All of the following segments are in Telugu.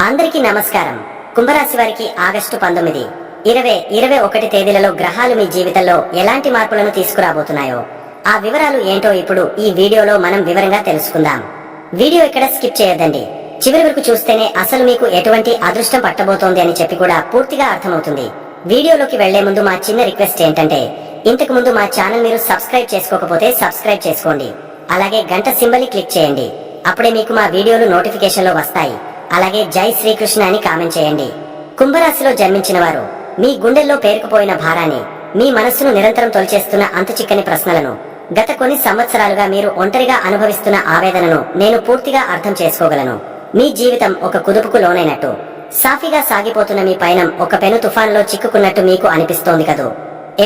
అందరికీ నమస్కారం. కుంభరాశి వారికి ఆగస్టు 19, 2021 తేదీలలో గ్రహాలు మీ జీవితంలో ఎలాంటి మార్పులను తీసుకురాబోతున్నాయో ఆ వివరాలు ఏంటో ఇప్పుడు ఈ వీడియోలో మనం వివరంగా తెలుసుకుందాం. వీడియో ఇక్కడ స్కిప్ చేయొద్దండి. చివరి వరకు చూస్తేనే అసలు మీకు ఎటువంటి అదృష్టం పట్టబోతోంది అని చెప్పి కూడా పూర్తిగా అర్థమవుతుంది. వీడియోలోకి వెళ్లే ముందు మా చిన్న రిక్వెస్ట్ ఏంటంటే, ఇంతకు ముందు మా ఛానల్ మీరు సబ్స్క్రైబ్ చేసుకోకపోతే సబ్స్క్రైబ్ చేసుకోండి. అలాగే గంట సింబల్ ని క్లిక్ చేయండి. అప్పుడే మీకు మా వీడియోలు నోటిఫికేషన్ లో వస్తాయి. అలాగే జై శ్రీకృష్ణ అని కామెంట్ చేయండి. కుంభరాశిలో జన్మించిన వారు మీ గుండెల్లో పేరుకుపోయిన భారాన్ని, మీ మనస్సును నిరంతరం తొలిచేస్తున్న అంతుచిక్కని ప్రశ్నలను, గత కొన్ని సంవత్సరాలుగా మీరు ఒంటరిగా అనుభవిస్తున్న ఆవేదనను నేను పూర్తిగా అర్థం చేసుకోగలను. మీ జీవితం ఒక కుదుపుకు లోనైనట్టు, సాఫీగా సాగిపోతున్న మీ పయనం ఒక పెను తుఫానులో చిక్కుకున్నట్టు మీకు అనిపిస్తోంది కదూ.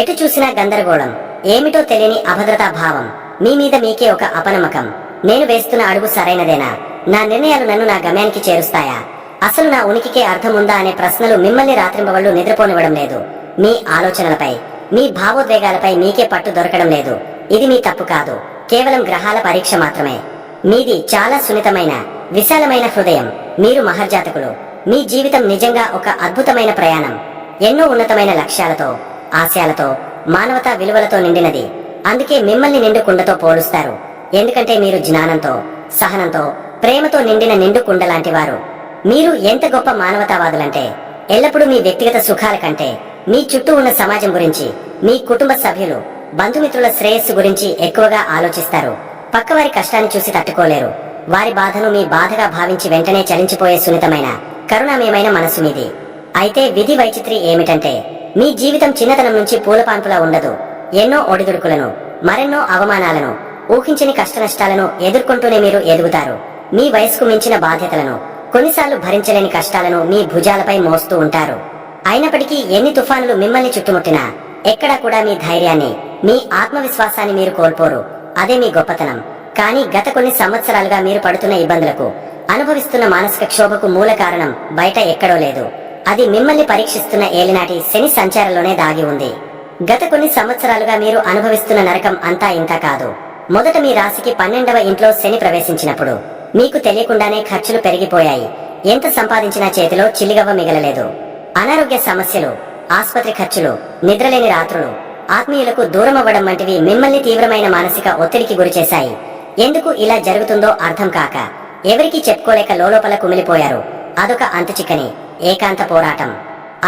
ఎటు చూసినా గందరగోళం, ఏమిటో తెలియని అభద్రతా భావం, మీ మీద మీకే ఒక అపనమ్మకం. నేను వేస్తున్న అడుగు సరైనదేనా? నా నిర్ణయాలు నన్ను నా గమ్యానికి చేరుస్తాయా? అసలు నా ఉనికికే అర్థం ఉందా అనే ప్రశ్నలు మిమ్మల్ని రాత్రింబవళ్లు నిద్రపోనివ్వడం లేదు. మీ ఆలోచనలపై, మీ భావోద్వేగాలపై మీకే పట్టు దొరకడం లేదు. ఇది మీ తప్పు కాదు, కేవలం గ్రహాల పరీక్ష మాత్రమే. మీది చాలా సున్నితమైన, విశాలమైన హృదయం. మీరు మహర్జాతకులు. మీ జీవితం నిజంగా ఒక అద్భుతమైన ప్రయాణం. ఎన్నో ఉన్నతమైన లక్ష్యాలతో, ఆశయాలతో, మానవతా విలువలతో నిండినది. అందుకే మిమ్మల్ని నిండు కుండతో పోలుస్తారు. ఎందుకంటే మీరు జ్ఞానంతో, సహనంతో, ప్రేమతో నిండిన నిండు కుండ లాంటి వారు. మీరు ఎంత గొప్ప మానవతావాదులంటే, ఎల్లప్పుడూ మీ వ్యక్తిగత సుఖాల కంటే మీ చుట్టూ ఉన్న సమాజం గురించి, మీ కుటుంబ సభ్యులు, బంధుమిత్రుల శ్రేయస్సు గురించి ఎక్కువగా ఆలోచిస్తారు. పక్కవారి కష్టాన్ని చూసి తట్టుకోలేరు. వారి బాధను మీ బాధగా భావించి వెంటనే చలించిపోయే సున్నితమైన, కరుణామయమైన మనసు మీది. అయితే విధి వైచిత్రి ఏమిటంటే, మీ జీవితం చిన్నతనం నుంచి పూలపాన్పులా ఉండదు. ఎన్నో ఒడిదుడుకులను, మరెన్నో అవమానాలను, ఊహించని కష్టనష్టాలను ఎదుర్కొంటూనే మీరు ఎదుగుతారు. మీ వయసుకు మించిన బాధ్యతలను, కొన్నిసార్లు భరించలేని కష్టాలను మీ భుజాలపై మోస్తూ ఉంటారు. అయినప్పటికీ ఎన్ని తుఫానులు మిమ్మల్ని చుట్టుముట్టినా ఎక్కడా కూడా మీ ధైర్యాన్ని, మీ ఆత్మవిశ్వాసాన్ని మీరు కోల్పోరు. అదే మీ గొప్పతనం. కానీ గత కొన్ని సంవత్సరాలుగా మీరు పడుతున్న ఇబ్బందులకు, అనుభవిస్తున్న మానసిక క్షోభకు మూల కారణం బయట ఎక్కడో లేదు. అది మిమ్మల్ని పరీక్షిస్తున్న ఏలినాటి శని సంచారంలోనే దాగి ఉంది. గత కొన్ని సంవత్సరాలుగా మీరు అనుభవిస్తున్న నరకం అంతా ఇంతా కాదు. మొదట మీ రాశికి 12వ ఇంట్లో శని ప్రవేశించినప్పుడు మీకు తెలియకుండానే ఖర్చులు పెరిగిపోయాయి. ఎంత సంపాదించినా చేతిలో చిల్లిగవ్వ మిగలలేదు. అనారోగ్య సమస్యలు, ఆస్పత్రి ఖర్చులు, నిద్రలేని రాత్రులు, ఆత్మీయులకు దూరమవ్వడం వంటివి మిమ్మల్ని తీవ్రమైన మానసిక ఒత్తిడికి గురిచేశాయి. ఎందుకు ఇలా జరుగుతుందో అర్థం కాక ఎవరికీ చెప్పుకోలేక లోలోపల కుమిలిపోయారు. అదొక అంతుచిక్కని ఏకాంత పోరాటం.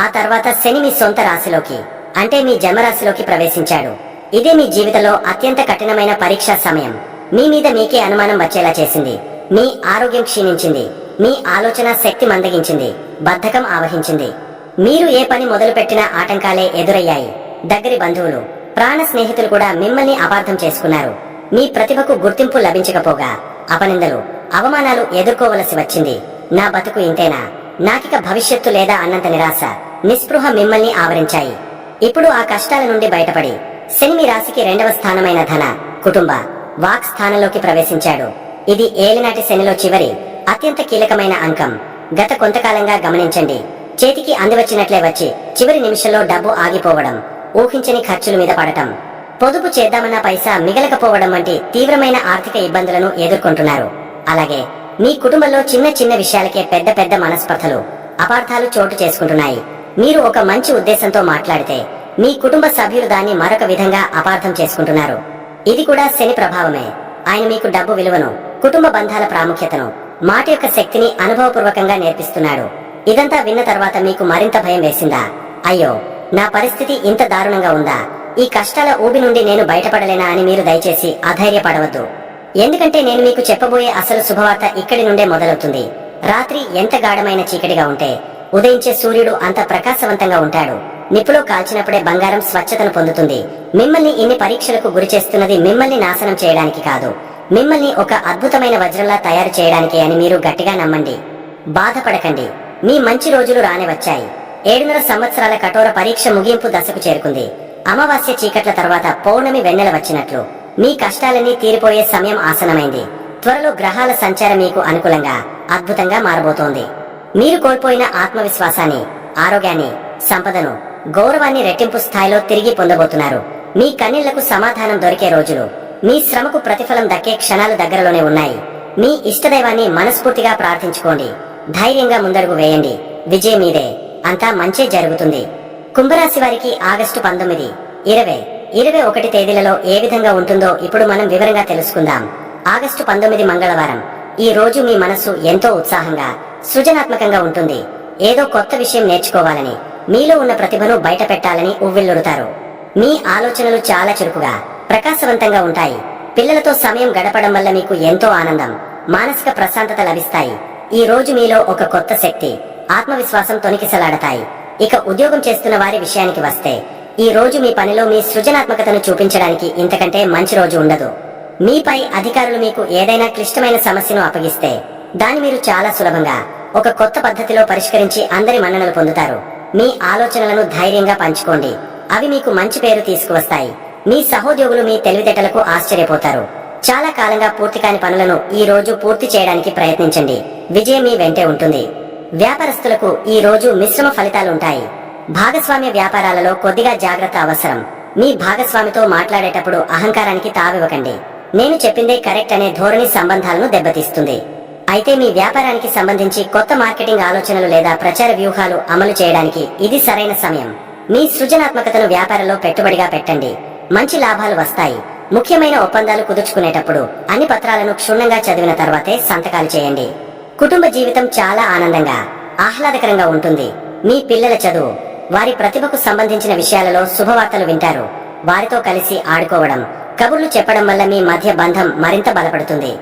ఆ తర్వాత శని మీ సొంత రాశిలోకి, అంటే మీ జన్మరాశిలోకి ప్రవేశించాడు. ఇదే మీ జీవితంలో అత్యంత కఠినమైన పరీక్షా సమయం. మీ మీద మీకే అనుమానం వచ్చేలా చేసింది. మీ ఆరోగ్యం క్షీణించింది. మీ ఆలోచన శక్తి మందగించింది. బద్ధకం ఆవహించింది. మీరు ఏ పని మొదలుపెట్టినా ఆటంకాలే ఎదురయ్యాయి. దగ్గరి బంధువులు, ప్రాణ స్నేహితులు కూడా మిమ్మల్ని అపార్థం చేసుకున్నారు. మీ ప్రతిభకు గుర్తింపు లభించకపోగా అపనిందలు, అవమానాలు ఎదుర్కోవలసి వచ్చింది. నా బతుకు ఇంతేనా, నాకిక భవిష్యత్తు లేదా అన్నంత నిరాశ, నిస్పృహ మిమ్మల్ని ఆవరించాయి. ఇప్పుడు ఆ కష్టాల నుండి బయటపడి శని మీ రాశికి 2వ స్థానమైన ధన, కుటుంబ, వాక్ స్థానంలోకి ప్రవేశించాడు. ఇది ఏలినాటి శనిలో చివరి, అత్యంత కీలకమైన అంకం. గత కొంతకాలంగా గమనించండి. చేతికి అందివచ్చినట్లే వచ్చి చివరి నిమిషంలో డబ్బు ఆగిపోవడం, ఊహించని ఖర్చుల మీద పడటం, పొదుపు చేద్దామన్న పైసా మిగలకపోవడం వంటి తీవ్రమైన ఆర్థిక ఇబ్బందులను ఎదుర్కొంటున్నారు. అలాగే మీ కుటుంబంలో చిన్న చిన్న విషయాలకే పెద్ద పెద్ద మనస్పర్ధలు, అపార్థాలు చోటు చేసుకుంటున్నాయి. మీరు ఒక మంచి ఉద్దేశంతో మాట్లాడితే మీ కుటుంబ సభ్యులు దాన్ని మరొక విధంగా అపార్థం చేసుకుంటున్నారు. ఇది కూడా శని ప్రభావమే. ఆయన మీకు డబ్బు విలువను, కుటుంబ బంధాల ప్రాముఖ్యతను, మాట యొక్క శక్తిని అనుభవపూర్వకంగా నేర్పిస్తున్నాడు. ఇదంతా విన్న తర్వాత మీకు మరింత భయం వేసిందా? అయ్యో, నా పరిస్థితి ఇంత దారుణంగా ఉందా? ఈ కష్టాల ఊబి నుండి నేను బయటపడలేనా అని మీరు దయచేసి అధైర్యపడవద్దు. ఎందుకంటే నేను మీకు చెప్పబోయే అసలు శుభవార్త ఇక్కడి నుండే మొదలవుతుంది. రాత్రి ఎంత గాఢమైన చీకటిగా ఉంటే ఉదయించే సూర్యుడు అంత ప్రకాశవంతంగా ఉంటాడు. నిప్పులో కాల్చినప్పుడే బంగారం స్వచ్ఛతను పొందుతుంది. మిమ్మల్ని ఇన్ని పరీక్షలకు గురి చేస్తున్నది మిమ్మల్ని నాశనం చేయడానికి కాదు, మిమ్మల్ని ఒక అద్భుతమైన వజ్రంలా తయారు చేయడానికే అని మీరు గట్టిగా నమ్మండి. బాధపడకండి. మీ మంచి రోజులు రానే వచ్చాయి. 7.5 సంవత్సరాల కఠోర పరీక్ష ముగింపు దశకు చేరుకుంది. అమావాస్య చీకట్ల తర్వాత పౌర్ణమి వెన్నెల వచ్చినట్లు మీ కష్టాలన్నీ తీరిపోయే సమయం ఆసనమైంది. త్వరలో గ్రహాల సంచారం మీకు అనుకూలంగా, అద్భుతంగా మారబోతోంది. మీరు కోల్పోయిన ఆత్మవిశ్వాసాన్ని, ఆరోగ్యాన్ని, సంపదను, గౌరవాన్ని రెట్టింపు స్థాయిలో తిరిగి పొందబోతున్నారు. మీ కన్నీళ్లకు సమాధానం దొరికే రోజులు, మీ శ్రమకు ప్రతిఫలం దక్కే క్షణాలు దగ్గరలోనే ఉన్నాయి. మీ ఇష్టదైవాన్ని మనస్ఫూర్తిగా ప్రార్థించుకోండి. ధైర్యంగా ముందడుగు వేయండి, విజయం మీదే, అంతా మంచే జరుగుతుంది. కుంభరాశి వారికి ఆగస్టు 19, 20, 21 తేదీలలో ఏ విధంగా ఉంటుందో ఇప్పుడు మనం వివరంగా తెలుసుకుందాం. ఆగస్టు 19 మంగళవారం. ఈ రోజు మీ మనసు ఎంతో ఉత్సాహంగా, సృజనాత్మకంగా ఉంటుంది. ఏదో కొత్త విషయం నేర్చుకోవాలని, మీలో ఉన్న ప్రతిభను బయట పెట్టాలని ఉవ్విళ్లురుతారు. మీ ఆలోచనలు చాలా చురుకుగా, ప్రకాశవంతంగా ఉంటాయి. పిల్లలతో సమయం గడపడం వల్ల మీకు ఎంతో ఆనందం, మానసిక ప్రశాంతత లభిస్తాయి. ఈ రోజు మీలో ఒక కొత్త శక్తి, ఆత్మవిశ్వాసం తొణికిసలాడతాయి. ఇక ఉద్యోగం చేస్తున్న వారి విషయానికి వస్తే, ఈ రోజు మీ పనిలో మీ సృజనాత్మకతను చూపించడానికి ఇంతకంటే మంచి రోజు ఉండదు. మీపై అధికారులు మీకు ఏదైనా క్లిష్టమైన సమస్యను అప్పగిస్తే దాన్ని మీరు చాలా సులభంగా ఒక కొత్త పద్ధతిలో పరిష్కరించి అందరి మన్ననలు పొందుతారు. మీ ఆలోచనలను ధైర్యంగా పంచుకోండి, అవి మీకు మంచి పేరు తీసుకువస్తాయి. మీ సహోద్యోగులు మీ తెలివితేటలకు ఆశ్చర్యపోతారు. చాలా కాలంగా పూర్తి కాని పనులను ఈ రోజు పూర్తి చేయడానికి ప్రయత్నించండి, విజయం మీ వెంటే ఉంటుంది. వ్యాపారస్తులకు ఈ రోజు మిశ్రమ ఫలితాలుంటాయి. భాగస్వామ్య వ్యాపారాలలో కొద్దిగా జాగ్రత్త అవసరం. మీ భాగస్వామితో మాట్లాడేటప్పుడు అహంకారానికి తావివ్వకండి. నేను చెప్పిందే కరెక్ట్ అనే ధోరణి సంబంధాలను దెబ్బతీస్తుంది. అయితే మీ వ్యాపారానికి సంబంధించి కొత్త మార్కెటింగ్ ఆలోచనలు లేదా ప్రచార వ్యూహాలు అమలు చేయడానికి ఇది సరైన సమయం. మీ సృజనాత్మకతను వ్యాపారంలో పెట్టుబడిగా పెట్టండి, మంచి లాభాలు వస్తాయి. ముఖ్యమైన ఒప్పందాలు కుదుర్చుకునేటప్పుడు అన్ని పత్రాలను క్షుణ్ణంగా చదివిన తర్వాతే సంతకాలు చేయండి. కుటుంబ జీవితం చాలా ఆనందంగా, ఆహ్లాదకరంగా ఉంటుంది. మీ పిల్లల చదువు, వారి ప్రతిభకు సంబంధించిన విషయాలలో శుభవార్తలు వింటారు. వారితో కలిసి ఆడుకోవడం, కబుర్లు చెప్పడం వల్ల మీ మధ్య బంధం మరింత బలపడుతుంది.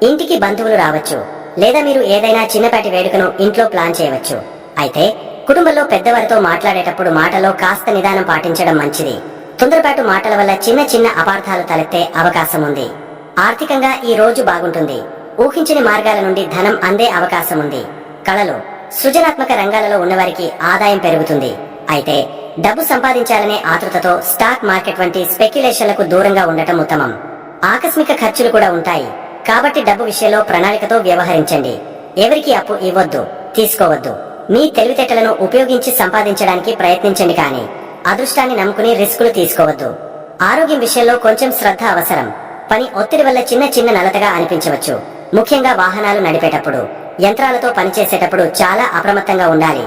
ఇంటికి బంధువులు రావచ్చు, లేదా మీరు ఏదైనా చిన్నపాటి వేడుకను ఇంట్లో ప్లాన్ చేయవచ్చు. అయితే కుటుంబంలో పెద్దవారితో మాట్లాడేటప్పుడు మాటలో కాస్త నిదానం పాటించడం మంచిది. తొందరపాటు మాటల వల్ల చిన్న చిన్న అపార్థాలు తలెత్తే అవకాశం ఉంది. ఆర్థికంగా ఈ రోజు బాగుంటుంది. ఊహించని మార్గాల నుండి ధనం అందే అవకాశం ఉంది. కళలు, సృజనాత్మక రంగాలలో ఉన్నవారికి ఆదాయం పెరుగుతుంది. అయితే డబ్బు సంపాదించాలనే ఆతృతతో స్టాక్ మార్కెట్ వంటి స్పెక్యులేషన్లకు దూరంగా ఉండటం ఉత్తమం. ఆకస్మిక ఖర్చులు కూడా ఉంటాయి, కాబట్టి డబ్బు విషయంలో ప్రణాళికతో వ్యవహరించండి. ఎవరికి అప్పు ఇవ్వొద్దు, తీసుకోవద్దు. మీ తెలివితేటలను ఉపయోగించి సంపాదించడానికి ప్రయత్నించండి, కానీ అదృష్టాన్ని నమ్ముకుని రిస్కులు తీసుకోవద్దు. ఆరోగ్యం విషయంలో కొంచెం శ్రద్ధ అవసరం. పని ఒత్తిడి వల్ల చిన్న చిన్న నలతగా అనిపించవచ్చు. ముఖ్యంగా వాహనాలు నడిపేటప్పుడు, యంత్రాలతో పనిచేసేటప్పుడు చాలా అప్రమత్తంగా ఉండాలి.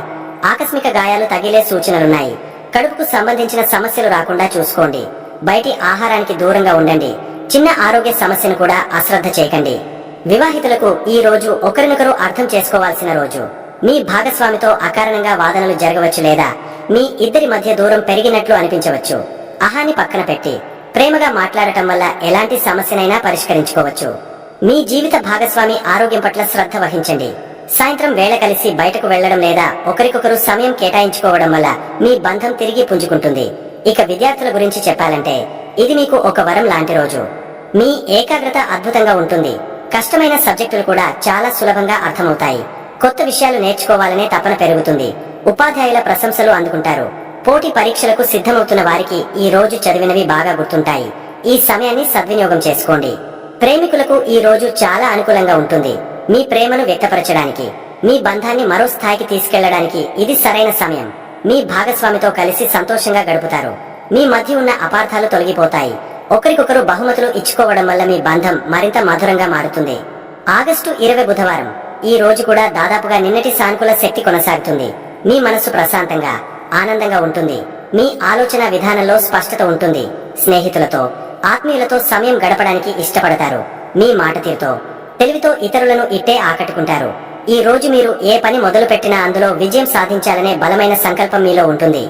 ఆకస్మిక గాయాలు తగిలే సూచనలున్నాయి. కడుపుకు సంబంధించిన సమస్యలు రాకుండా చూసుకోండి. బయటి ఆహారానికి దూరంగా ఉండండి. చిన్న ఆరోగ్య సమస్యను కూడా అశ్రద్ధ చేయకండి. వివాహితులకు ఈ రోజు ఒకరినొకరు అర్థం చేసుకోవాల్సిన రోజు. మీ భాగస్వామితో అకారణంగా వాదనలు జరగవచ్చు, లేదా మీ ఇద్దరి మధ్య దూరం పెరిగినట్లు అనిపించవచ్చు. అహాన్ని పక్కన పెట్టి ప్రేమగా మాట్లాడటం వల్ల ఎలాంటి సమస్యనైనా పరిష్కరించుకోవచ్చు. మీ జీవిత భాగస్వామి ఆరోగ్యం పట్ల శ్రద్ధ వహించండి. సాయంత్రం వేళ కలిసి బయటకు వెళ్లడం లేదా ఒకరికొకరు సమయం కేటాయించుకోవడం వల్ల మీ బంధం తిరిగి పుంజుకుంటుంది. ఇక విద్యార్థుల గురించి చెప్పాలంటే ఇది మీకు ఒక వరం లాంటి రోజు. మీ ఏకాగ్రత అద్భుతంగా ఉంటుంది. కష్టమైన సబ్జెక్టులు కూడా చాలా సులభంగా అర్థమవుతాయి. కొత్త విషయాలు నేర్చుకోవాలనే తపన పెరుగుతుంది. ఉపాధ్యాయుల ప్రశంసలు అందుకుంటారు. పోటీ పరీక్షలకు సిద్ధమవుతున్న వారికి ఈ రోజు చదివినవి బాగా గుర్తుంటాయి. ఈ సమయాన్ని సద్వినియోగం చేసుకోండి. ప్రేమికులకు ఈ రోజు చాలా అనుకూలంగా ఉంటుంది. మీ ప్రేమను వ్యక్తపరచడానికి, మీ బంధాన్ని మరో స్థాయికి తీసుకెళ్లడానికి ఇది సరైన సమయం. మీ భాగస్వామితో కలిసి సంతోషంగా గడుపుతారు. మీ మధ్య ఉన్న అపార్థాలు తొలగిపోతాయి. ఒకరికొకరు బహుమతులు ఇచ్చుకోవడం వల్ల మీ బంధం మరింత మధురంగా మారుతుంది. ఆగస్టు 20 బుధవారం. ఈ రోజు కూడా దాదాపుగా నిన్నటి సానుకూల శక్తి కొనసాగుతుంది. మీ మనసు ప్రశాంతంగా, ఆనందంగా ఉంటుంది. మీ ఆలోచన విధానంలో స్పష్టత ఉంటుంది. స్నేహితులతో, ఆత్మీయులతో సమయం గడపడానికి ఇష్టపడతారు. మీ మాట తీరుతో, తెలివితో ఇతరులను ఇట్టే ఆకట్టుకుంటారు. ఈ రోజు మీరు ఏ పని మొదలు పెట్టినా అందులో విజయం సాధించాలనే బలమైన సంకల్పం మీలో ఉంటుంది.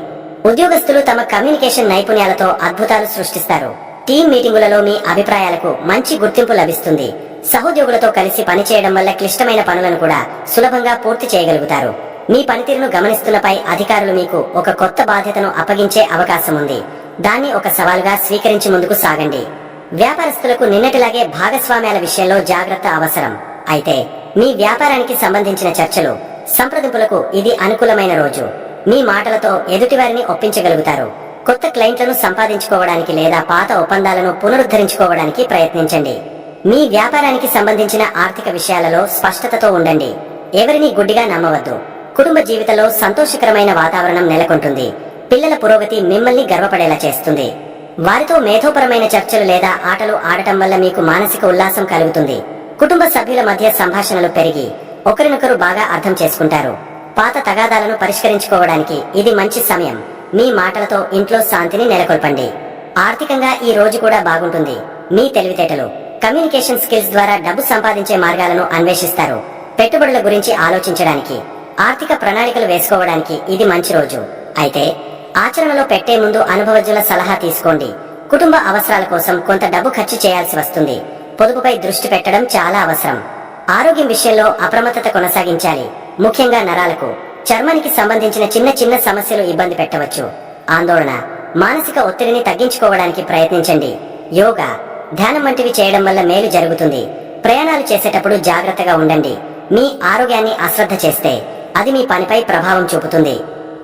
ఉద్యోగస్తులు తమ కమ్యూనికేషన్ నైపుణ్యాలతో అద్భుతాలు సృష్టిస్తారు. టీం మీటింగులలో మీ అభిప్రాయాలకు మంచి గుర్తింపు లభిస్తుంది. సహోద్యోగులతో కలిసి పనిచేయడం వల్ల క్లిష్టమైన పనులను కూడా సులభంగా పూర్తి చేయగలుగుతారు. మీ పనితీరును గమనిస్తున్న పై అధికారులు మీకు ఒక కొత్త బాధ్యతను అప్పగించే అవకాశం ఉంది. దాన్ని ఒక సవాలుగా స్వీకరించి ముందుకు సాగండి. వ్యాపారస్తులకు నిన్నటిలాగే భాగస్వామ్యాల విషయంలో జాగ్రత్త అవసరం. అయితే మీ వ్యాపారానికి సంబంధించిన చర్చలు, సంప్రదింపులకు ఇది అనుకూలమైన రోజు. మీ మాటలతో ఎదుటివారిని ఒప్పించగలుగుతారు. కొత్త క్లయింట్లను సంపాదించుకోవడానికి లేదా పాత ఒప్పందాలను పునరుద్ధరించుకోవడానికి ప్రయత్నించండి. మీ వ్యాపారానికి సంబంధించిన ఆర్థిక విషయాలలో స్పష్టతతో ఉండండి. ఎవరిని గుడ్డిగా నమ్మవద్దు. కుటుంబ జీవితంలో సంతోషకరమైన వాతావరణం నెలకొంటుంది. పిల్లల పురోగతి మిమ్మల్ని గర్వపడేలా చేస్తుంది. వారితో మేధోపరమైన చర్చలు లేదా ఆటలు ఆడటం వల్ల మీకు మానసిక ఉల్లాసం కలుగుతుంది. కుటుంబ సభ్యుల మధ్య సంభాషణలు పెరిగి ఒకరినొకరు బాగా అర్థం చేసుకుంటారు. పాత తగాదాలను పరిష్కరించుకోవడానికి ఇది మంచి సమయం. మీ మాటలతో ఇంట్లో శాంతిని నెలకొల్పండి. ఆర్థికంగా ఈ రోజు కూడా బాగుంటుంది. మీ తెలివితేటలు, కమ్యూనికేషన్ స్కిల్స్ ద్వారా డబ్బు సంపాదించే మార్గాలను అన్వేషిస్తారు. పెట్టుబడుల గురించి ఆలోచించడానికి, ఆర్థిక ప్రణాళికలు వేసుకోవడానికి ఇది మంచి రోజు. అయితే ఆచరణలో పెట్టే ముందు అనుభవజ్ఞుల సలహా తీసుకోండి. కుటుంబ అవసరాల కోసం కొంత డబ్బు ఖర్చు చేయాల్సి వస్తుంది. పొదుపుపై దృష్టి పెట్టడం చాలా అవసరం. ఆరోగ్యం విషయంలో అప్రమత్తత కొనసాగించాలి. ముఖ్యంగా నరాలకు, చర్మానికి సంబంధించిన చిన్న చిన్న సమస్యలు ఇబ్బంది పెట్టవచ్చు. ఆందోళన, మానసిక ఒత్తిడిని తగ్గించుకోవడానికి ప్రయత్నించండి. యోగా, ధ్యానం వంటివి చేయడం వల్ల మేలు జరుగుతుంది. ప్రయాణాలు చేసేటప్పుడు జాగ్రత్తగా ఉండండి. మీ ఆరోగ్యాన్ని అశ్రద్ధ చేస్తే అది మీ పనిపై ప్రభావం చూపుతుంది.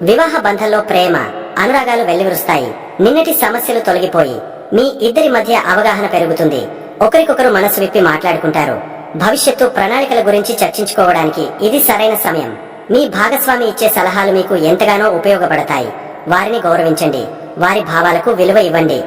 వివాహ బంధంలో ప్రేమ, అనురాగాలు వెల్లివిరుస్తాయి. నిన్నటి సమస్యలు తొలగిపోయి మీ ఇద్దరి మధ్య అవగాహన పెరుగుతుంది. ఒకరికొకరు మనసు విప్పి మాట్లాడుకుంటారు. భవిష్యత్తు ప్రణాళికల గురించి చర్చించుకోవడానికి ఇది సరైన సమయం. మీ భాగస్వామి ఇచ్చే సలహాలు మీకు ఎంతగానో ఉపయోగపడతాయి. వారిని గౌరవించండి. వారి భావాలకు విలువ ఇవ్వండి.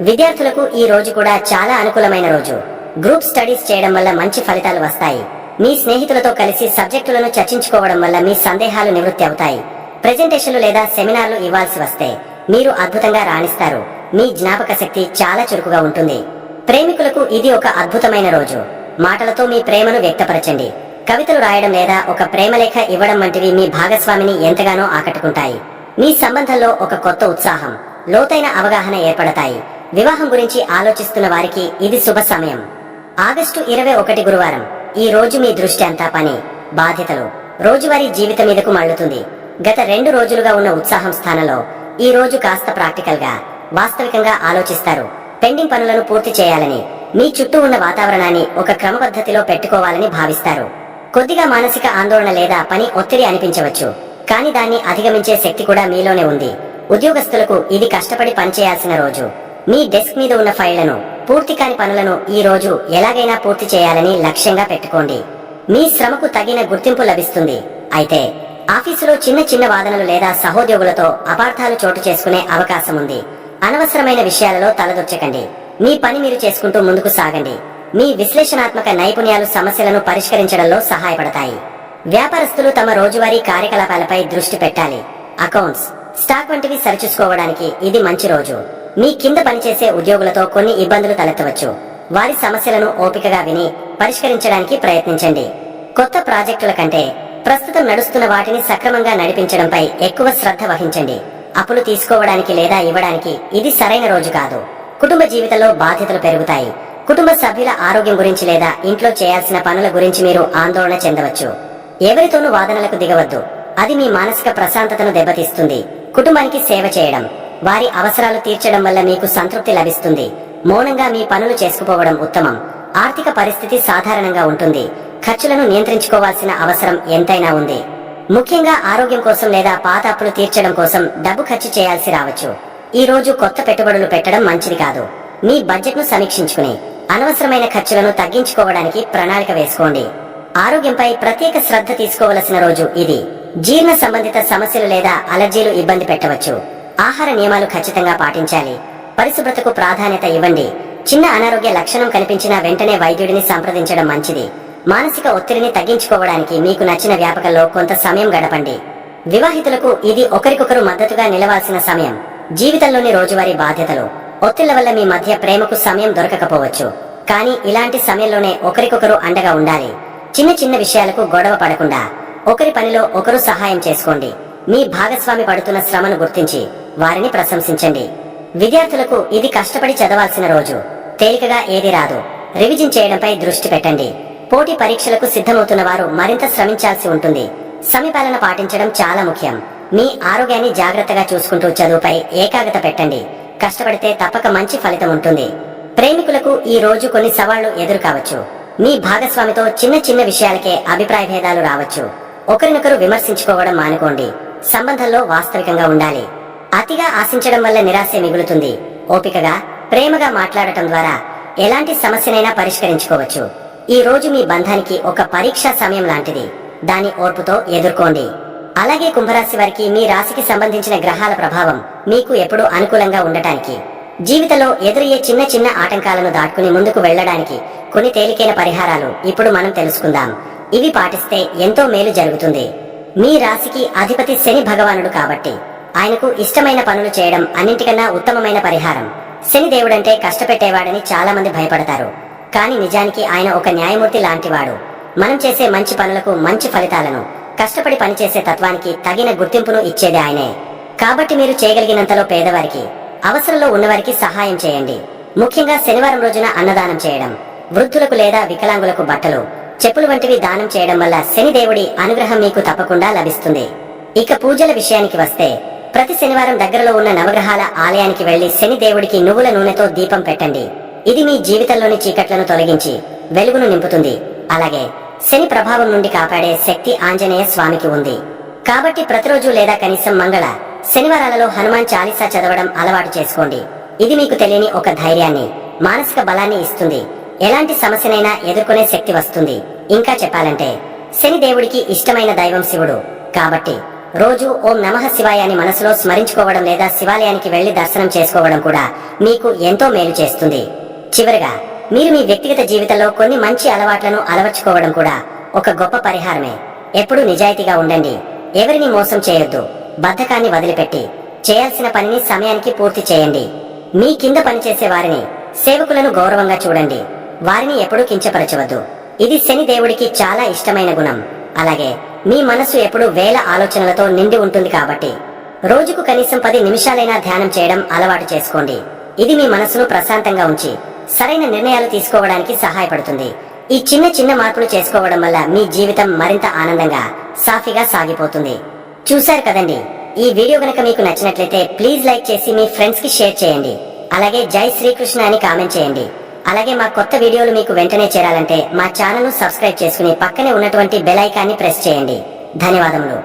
విద్యార్థులకు ఈ రోజు కూడా చాలా అనుకూలమైన రోజు. గ్రూప్ స్టడీస్ చేయడం వల్ల మంచి ఫలితాలు వస్తాయి. మీ స్నేహితులతో కలిసి సబ్జెక్టులను చర్చించుకోవడం వల్ల మీ సందేహాలు నివృత్తి అవుతాయి. ప్రెజెంటేషన్లు లేదా సెమినార్లు ఇవ్వాల్సి వస్తే మీరు అద్భుతంగా రాణిస్తారు. మీ జ్ఞాపక శక్తి చాలా చురుకుగా ఉంటుంది. ప్రేమికులకు ఇది ఒక అద్భుతమైన రోజు. మాటలతో మీ ప్రేమను వ్యక్తపరచండి. కవితలు రాయడం లేదా ఒక ప్రేమలేఖ ఇవ్వడం వంటివి మీ భాగస్వామిని ఎంతగానో ఆకట్టుకుంటాయి. మీ సంబంధంలో ఒక కొత్త ఉత్సాహం, లోతైన అవగాహన ఏర్పడతాయి. వివాహం గురించి ఆలోచిస్తున్న వారికి ఇది శుభ సమయం. ఆగస్టు 21 గురువారం. ఈ రోజు మీ దృష్టి అంతా పని, బాధ్యతలు, రోజువారీ జీవితం మీదకు మళ్లుతుంది. గత 2 రోజులుగా ఉన్న ఉత్సాహం స్థానంలో ఈ రోజు కాస్త ప్రాక్టికల్ గా, వాస్తవికంగా ఆలోచిస్తారు. పెండింగ్ పనులను పూర్తి చేయాలని, మీ చుట్టూ ఉన్న వాతావరణాన్ని ఒక క్రమపద్ధతిలో పెట్టుకోవాలని భావిస్తారు. కొద్దిగా మానసిక ఆందోళన లేదా పని ఒత్తిడి అనిపించవచ్చు, కానీ దాన్ని అధిగమించే శక్తి కూడా మీలోనే ఉంది. ఉద్యోగస్తులకు ఇది కష్టపడి పనిచేయాల్సిన రోజు. మీ డెస్క్ మీద ఉన్న ఫైళ్లను, పూర్తి కాని పనులను ఈ రోజు ఎలాగైనా పూర్తి చేయాలని లక్ష్యంగా పెట్టుకోండి. మీ శ్రమకు తగిన గుర్తింపు లభిస్తుంది. అయితే ఆఫీసులో చిన్న చిన్న వాదనలు లేదా సహోద్యోగులతో అపార్థాలు చోటు చేసుకునే అవకాశం ఉంది. అనవసరమైన విషయాలలో తలదొచ్చకండి. మీ పని మీరు చేసుకుంటూ ముందుకు సాగండి. మీ విశ్లేషణాత్మక నైపుణ్యాలు సమస్యలను పరిష్కరించడంలో సహాయపడతాయి. వ్యాపారస్తులు తమ రోజువారీ కార్యకలాపాలపై దృష్టి పెట్టాలి. అకౌంట్స్, స్టాక్ వంటివి సరిచూసుకోవడానికి ఇది మంచి రోజు. మీ కింద పనిచేసే ఉద్యోగులతో కొన్ని ఇబ్బందులు తలెత్తవచ్చు. వారి సమస్యలను ఓపికగా విని పరిష్కరించడానికి ప్రయత్నించండి. కొత్త ప్రాజెక్టుల కంటే ప్రస్తుతం నడుస్తున్న వాటిని సక్రమంగా నడిపించడంపై ఎక్కువ శ్రద్ధ వహించండి. అప్పులు తీసుకోవడానికి లేదా ఇవ్వడానికి ఇది సరైన రోజు కాదు. కుటుంబ జీవితంలో బాధ్యతలు పెరుగుతాయి. కుటుంబ సభ్యుల ఆరోగ్యం గురించి లేదా ఇంట్లో చేయాల్సిన పనుల గురించి మీరు ఆందోళన చెందవచ్చు. ఎవరితోనూ వాదనలకు దిగవద్దు. అది మీ మానసిక ప్రశాంతతను దెబ్బతీస్తుంది. కుటుంబానికి సేవ చేయడం, వారి అవసరాలు తీర్చడం వల్ల మీకు సంతృప్తి లభిస్తుంది. మౌనంగా మీ పనులు చేసుకుపోవడం ఉత్తమం. ఆర్థిక పరిస్థితి సాధారణంగా ఉంటుంది. ఖర్చులను నియంత్రించుకోవాల్సిన అవసరం ఎంతైనా ఉంది. ముఖ్యంగా ఆరోగ్యం కోసం లేదా పాత అప్పులు తీర్చడం కోసం డబ్బు ఖర్చు చేయాల్సి రావచ్చు. ఈ రోజు కొత్త పెట్టుబడులు పెట్టడం మంచిది కాదు. మీ బడ్జెట్ను సమీక్షించుకుని అనవసరమైన ఖర్చులను తగ్గించుకోవడానికి ప్రణాళిక వేసుకోండి. ఆరోగ్యంపై ప్రత్యేక శ్రద్ధ తీసుకోవలసిన రోజు ఇది. జీర్ణ సంబంధిత సమస్యలు లేదా అలర్జీలు ఇబ్బంది పెట్టవచ్చు. ఆహార నియమాలు ఖచ్చితంగా పాటించాలి. పరిశుభ్రతకు ప్రాధాన్యత ఇవ్వండి. చిన్న అనారోగ్య లక్షణం కనిపించినా వెంటనే వైద్యుడిని సంప్రదించడం మంచిది. మానసిక ఒత్తిడిని తగ్గించుకోవడానికి మీకు నచ్చిన వ్యాపకంలో కొంత సమయం గడపండి. వివాహితులకు ఇది ఒకరికొకరు మద్దతుగా నిలవాల్సిన సమయం. జీవితంలోని రోజువారీ బాధ్యతలు, ఒత్తిళ్ల వల్ల మీ మధ్య ప్రేమకు సమయం దొరకకపోవచ్చు. కానీ ఇలాంటి సమయంలోనే ఒకరికొకరు అండగా ఉండాలి. చిన్న చిన్న విషయాలకు గొడవ పడకుండా ఒకరి పనిలో ఒకరు సహాయం చేసుకోండి. మీ భాగస్వామి పడుతున్న శ్రమను గుర్తించి వారిని ప్రశంసించండి. విద్యార్థులకు ఇది కష్టపడి చదవాల్సిన రోజు. తేలికగా ఏది రాదు. రివిజన్ చేయడంపై దృష్టి పెట్టండి. పోటీ పరీక్షలకు సిద్ధమవుతున్న వారు మరింత శ్రమించాల్సి ఉంటుంది. సమయపాలన పాటించడం చాలా ముఖ్యం. మీ ఆరోగ్యాన్ని జాగ్రత్తగా చూసుకుంటూ చదువుపై ఏకాగ్రత పెట్టండి. కష్టపడితే తప్పక మంచి ఫలితం ఉంటుంది. ప్రేమికులకు ఈ రోజు కొన్ని సవాళ్లు ఎదురు కావచ్చు. మీ భాగస్వామితో చిన్న చిన్న విషయాలకే అభిప్రాయ భేదాలు రావచ్చు. ఒకరినొకరు విమర్శించుకోవడం మానుకోండి. సంబంధంలో వాస్తవికంగా ఉండాలి. అతిగా ఆశించడం వల్ల నిరాశ మిగులుతుంది. ఓపికగా, ప్రేమగా మాట్లాడటం ద్వారా ఎలాంటి సమస్యనైనా పరిష్కరించుకోవచ్చు. ఈ రోజు మీ బంధానికి ఒక పరీక్షా సమయం లాంటిది. దాని ఓర్పుతో ఎదుర్కోండి. అలాగే కుంభరాశి వారికి మీ రాశికి సంబంధించిన గ్రహాల ప్రభావం మీకు ఎప్పుడూ అనుకూలంగా ఉండటానికి, జీవితంలో ఎదురయ్యే చిన్న చిన్న ఆటంకాలను దాటుకుని ముందుకు వెళ్లడానికి కొన్ని తేలికైన పరిహారాలు ఇప్పుడు మనం తెలుసుకుందాం. ఇవి పాటిస్తే ఎంతో మేలు జరుగుతుంది. మీ రాశికి అధిపతి శని భగవానుడు కాబట్టి ఆయనకు ఇష్టమైన పనులు చేయడం అన్నింటికన్నా ఉత్తమమైన పరిహారం. శని దేవుడంటే కష్టపెట్టేవాడని చాలా మంది భయపడతారు. కానీ నిజానికి ఆయన ఒక న్యాయమూర్తి లాంటివాడు. మనం చేసే మంచి పనులకు మంచి ఫలితాలను, కష్టపడి పనిచేసే తత్వానికి తగిన గుర్తింపును ఇచ్చేది ఆయనే. కాబట్టి మీరు చేయగలిగినంతలో పేదవారికి, అవసరంలో ఉన్నవారికి సహాయం చేయండి. ముఖ్యంగా శనివారం రోజున అన్నదానం చేయడం, వృద్ధులకు లేదా వికలాంగులకు బట్టలు, చెప్పులు వంటివి దానం చేయడం వల్ల శని దేవుడి అనుగ్రహం మీకు తప్పకుండా లభిస్తుంది. ఇక పూజల విషయానికి వస్తే ప్రతి శనివారం దగ్గరలో ఉన్న నవగ్రహాల ఆలయానికి వెళ్లి శని దేవుడికి నువ్వుల నూనెతో దీపం పెట్టండి. ఇది మీ జీవితంలోని చీకట్లను తొలగించి వెలుగును నింపుతుంది. అలాగే శని ప్రభావం నుండి కాపాడే శక్తి ఆంజనేయ స్వామికి ఉంది. కాబట్టి ప్రతిరోజు లేదా కనీసం మంగళ, శనివారాలలో హనుమాన్ చాలీసా చదవడం అలవాటు చేసుకోండి. ఇది మీకు తెలియని ఒక ధైర్యాన్ని, మానసిక బలాన్ని ఇస్తుంది. ఎలాంటి సమస్యనైనా ఎదుర్కొనే శక్తి వస్తుంది. ఇంకా చెప్పాలంటే శని దేవుడికి ఇష్టమైన దైవం శివుడు. కాబట్టి రోజు ఓం నమః శివాయ అని మనసులో స్మరించుకోవడం లేదా శివాలయానికి వెళ్లి దర్శనం చేసుకోవడం కూడా మీకు ఎంతో మేలు చేస్తుంది. చివరగా మీరు మీ వ్యక్తిగత జీవితంలో కొన్ని మంచి అలవాట్లను అలవర్చుకోవడం కూడా ఒక గొప్ప పరిహారమే. ఎప్పుడూ నిజాయితీగా ఉండండి. ఎవరిని మోసం చేయొద్దు. బద్ధకాన్ని వదిలిపెట్టి చేయాల్సిన పనిని సమయానికి పూర్తి చేయండి. మీ కింద పనిచేసే వారిని, సేవకులను గౌరవంగా చూడండి. వారిని ఎప్పుడూ కించపరచవద్దు. ఇది శని దేవుడికి చాలా ఇష్టమైన గుణం. అలాగే మీ మనసు ఎప్పుడూ వేల ఆలోచనలతో నిండి ఉంటుంది. కాబట్టి రోజుకు కనీసం 10 నిమిషాలైనా ధ్యానం చేయడం అలవాటు చేసుకోండి. ఇది మీ మనసును ప్రశాంతంగా ఉంచి సరైన నిర్ణయాలు తీసుకోవడానికి సహాయపడుతుంది. ఈ చిన్న చిన్న మార్పులు చేసుకోవడం వల్ల మీ జీవితం మరింత ఆనందంగా, సాఫీగా సాగిపోతుంది. చూశారు కదండి. ఈ వీడియో గనక మీకు నచ్చినట్లయితే ప్లీజ్ లైక్ చేసి మీ ఫ్రెండ్స్ కి షేర్ చేయండి. అలాగే జై శ్రీకృష్ణ అని కామెంట్ చేయండి. అలాగే మా కొత్త వీడియోలు మీకు వెంటనే చేరాలంటే మా ఛానల్ ను సబ్స్క్రైబ్ చేసుకుని పక్కనే ఉన్నటువంటి బెల్ ఐకాన్ని ప్రెస్ చేయండి. ధన్యవాదములు.